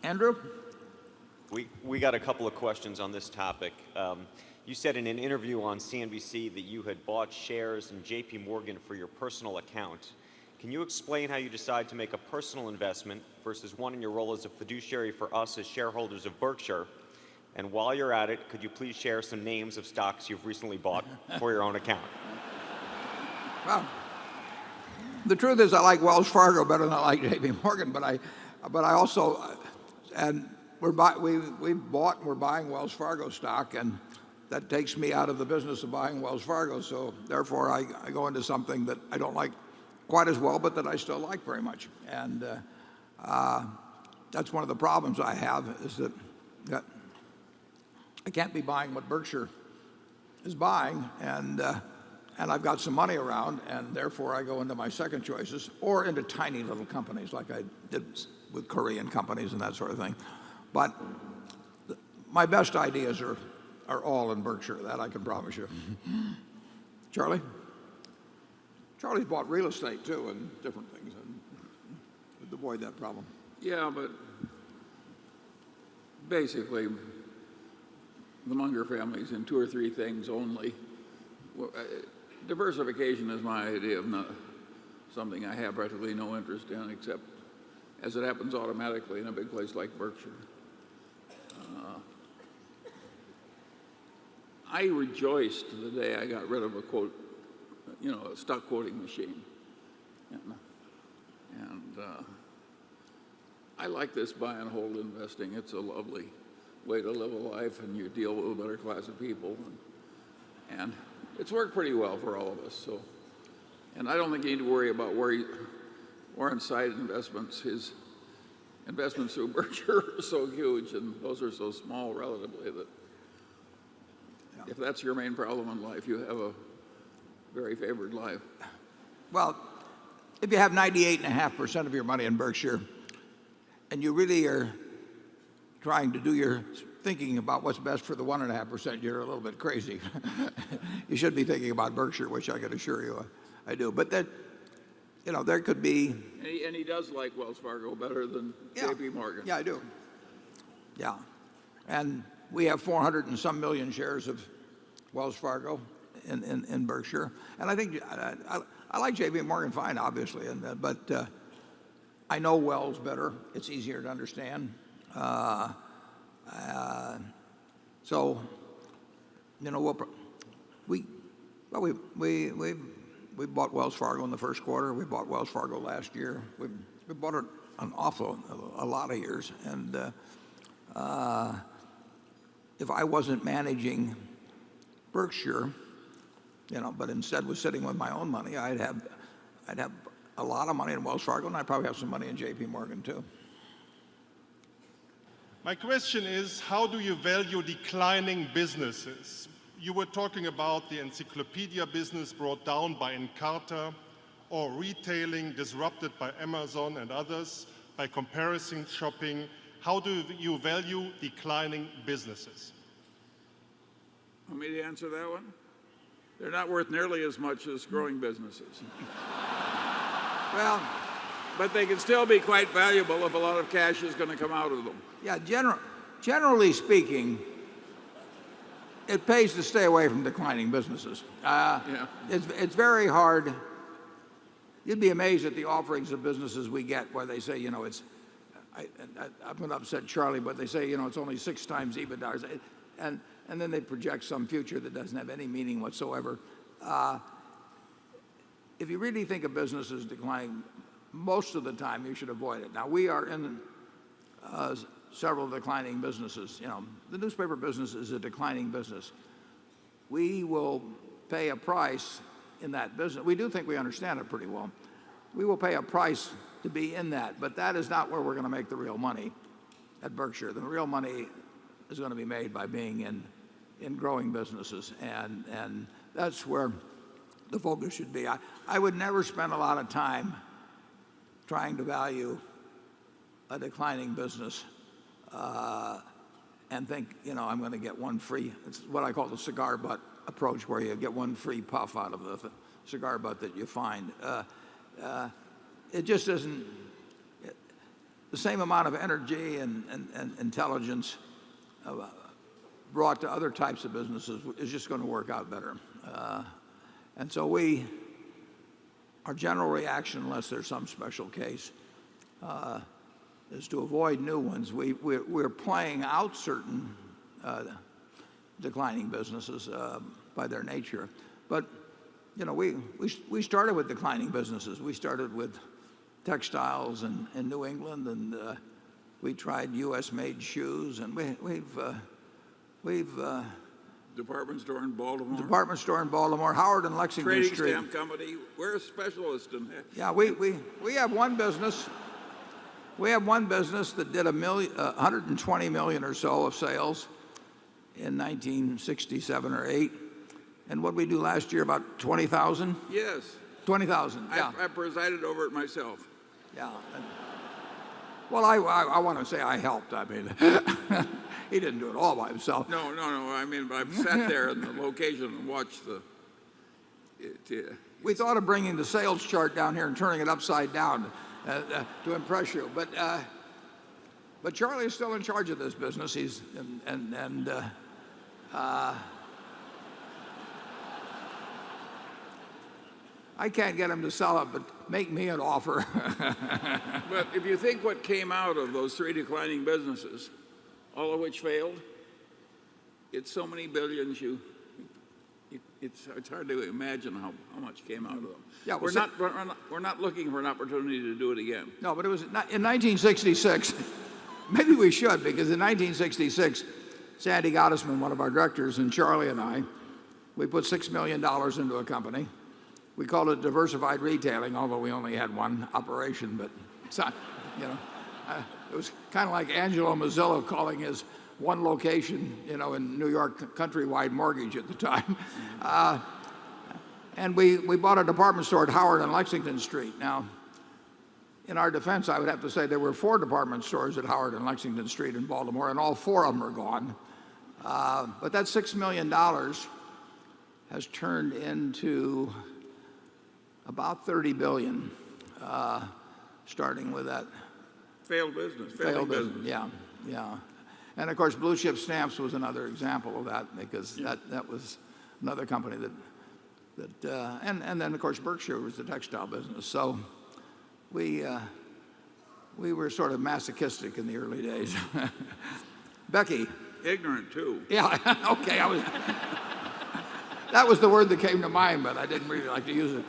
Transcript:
Andrew? We got a couple of questions on this topic. You said in an interview on CNBC that you had bought shares in JP Morgan for your personal account. Can you explain how you decide to make a personal investment versus one in your role as a fiduciary for us as shareholders of Berkshire? And while you're at it, could you please share some names of stocks you've recently bought for your own account? Well, the truth is I like Wells Fargo better than I like JP Morgan, but I also, and we've bought and we're buying Wells Fargo stock, and that takes me out of the business of buying Wells Fargo. So therefore I go into something that I don't like quite as well, but that I still like very much. And that's one of the problems I have, is that I can't be buying what Berkshire is buying, and I've got some money around, and therefore I go into my second choices or into tiny little companies like I did with Korean companies and that sort of thing. But my best ideas are all in Berkshire, that I can promise you. Charlie? Charlie's bought real estate too and different things, and to avoid that problem. Yeah, but basically, the Munger family's in two or three things only. Diversification is my idea of something I have practically no interest in, except as it happens automatically in a big place like Berkshire. I rejoiced the day I got rid of a stock quoting machine. And I like this buy and hold investing. It's a lovely way to live a life, and you deal with a better class of people. And it's worked pretty well for all of us. So, and I don't think you need to worry about Warren's side investments. His investments through Berkshire are so huge, and those are so small relatively that if that's your main problem in life, you have a very favored life. Well, if you have 98.5% of your money in Berkshire, and you really are trying to do your thinking about what's best for the 1.5%, you're a little bit crazy. You should be thinking about Berkshire, which I can assure you I do. But that, there could be. And he does like Wells Fargo better than JP Morgan. Yeah, I do. Yeah. And we have 400 and some million shares of Wells Fargo in Berkshire. And I think I like JP Morgan fine, obviously, but I know Wells better. It's easier to understand. So, we bought Wells Fargo in the first quarter. We bought Wells Fargo last year. We bought it a lot of years. And if I wasn't managing Berkshire, but instead was sitting with my own money, I'd have a lot of money in Wells Fargo, and I'd probably have some money in JP Morgan too. My question is, how do you value declining businesses? You were talking about the encyclopedia business brought down by Encarta, or retailing disrupted by Amazon and others, by comparison shopping. How do you value declining businesses? Want me to answer that one? They're not worth nearly as much as growing businesses. Well, but they can still be quite valuable if a lot of cash is going to come out of them. yeah, generally speaking, it pays to stay away from declining businesses. It's very hard. You'd be amazed at the offerings of businesses we get where they say, I'm going to upset Charlie, but they say, it's only 6 times EBITDA. And then they project some future that doesn't have any meaning whatsoever. If you really think a business is declining, most of the time you should avoid it. Now, we are in several declining businesses. The newspaper business is a declining business. We will pay a price in that business. We do think we understand it pretty well. We will pay a price to be in that, but that is not where we're going to make the real money at Berkshire. The real money is going to be made by being in growing businesses, and that's where the focus should be. I would never spend a lot of time trying to value a declining business and think, I'm going to get one free. It's what I call the cigar butt approach, where you get one free puff out of the cigar butt that you find. It just isn't. the same amount of energy and intelligence brought to other types of businesses is just going to work out better. And so our general reaction, unless there's some special case, is to avoid new ones. We're playing out certain declining businesses by their nature. But, we started with declining businesses. We started with textiles in New England, and we tried U.S.-made shoes, and we've Department store in Baltimore. department store in Baltimore, Howard and Lexington Trading Street. stamp company. We're a specialist in that. Yeah, we have one business. We have one business that did 120 million or so of sales in 1967 or 8. And what did we do last year? About 20,000? Yes. 20,000, yeah. I presided over it myself. Yeah. Well, I want to say I helped. I mean, he didn't do it all by himself. No. I mean, I've sat there in the location and watched We thought of bringing the sales chart down here and turning it upside down to impress you. But Charlie is still in charge of this business. I can't get him to sell it, but make me an offer. But if you think what came out of those 3 declining businesses, all of which failed, it's so many billions it's hard to imagine how much came out of them. Yeah, we're not looking for an opportunity to do it again. No, but it was in 1966. Maybe we should, because in 1966, Sandy Gottesman, one of our directors, and Charlie and I, we put $6 million into a company. We called it diversified retailing, although we only had one operation. But it's not, it was kind of like Angelo Mazzillo calling his one location, in New York, Countrywide Mortgage at the time. And we bought a department store at Howard and Lexington Street. Now, in our defense, I would have to say there were 4 department stores at Howard and Lexington Street in Baltimore, and all 4 of them are gone. But that $6 million has turned into about 30 billion, starting with that Failed business. failed business. Yeah. And of course, Blue Chip Stamps was another example of that, because that was another company and then of course Berkshire was the textile business. So we were sort of masochistic in the early days. Becky. Ignorant too. Yeah. Okay. That was the word that came to mind, but I didn't really like to use it.